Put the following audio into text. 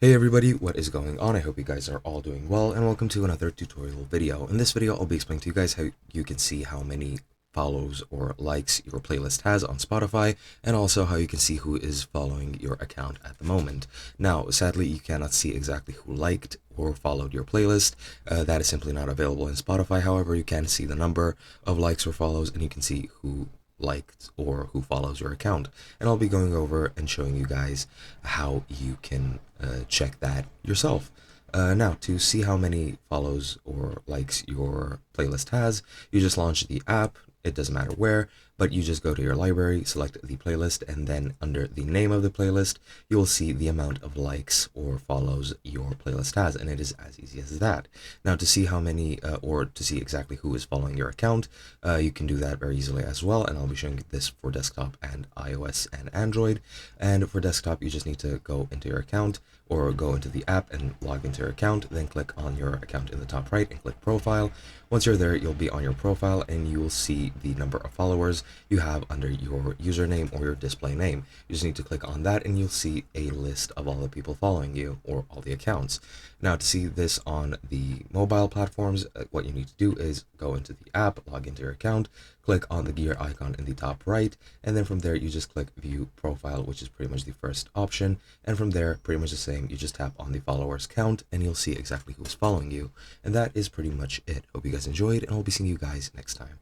Hey everybody, what is going on? I hope you guys are all doing well, and welcome to another tutorial video. In this video, I'll be explaining to you guys how you can see how many follows or likes your playlist has on Spotify, and also how you can see who is following your account at the moment. Now, sadly, you cannot see exactly who liked or followed your playlist. That is simply not available in Spotify. However, you can see the number of likes or follows, and you can see who liked or who follows your account. And I'll be going over and showing you guys how you can check that yourself. Now, to see how many follows or likes your playlist has, you just launch the app. It doesn't matter where, but you just go to your library, select the playlist, and then under the name of the playlist, you'll see the amount of likes or follows your playlist has, and it is as easy as that. Now, to see how many, or to see exactly who is following your account, you can do that very easily as well, and I'll be showing you this for desktop and iOS and Android. And for desktop, you just need to go into your account or go into the app and log into your account, then click on your account in the top right and click profile. Once you're there, you'll be on your profile and you will see the number of followers you have under your username or your display name. You just need to click on that and you'll see a list of all the people following you or all the accounts. Now, to see this on the mobile platforms, what you need to do is go into the app, log into your account, click on the gear icon in the top right, and then from there you just click view profile, which is pretty much the first option. And from there, pretty much the same, you just tap on the followers count and you'll see exactly who's following you. And that is pretty much it. Hope you guys enjoyed, and I'll be seeing you guys next time.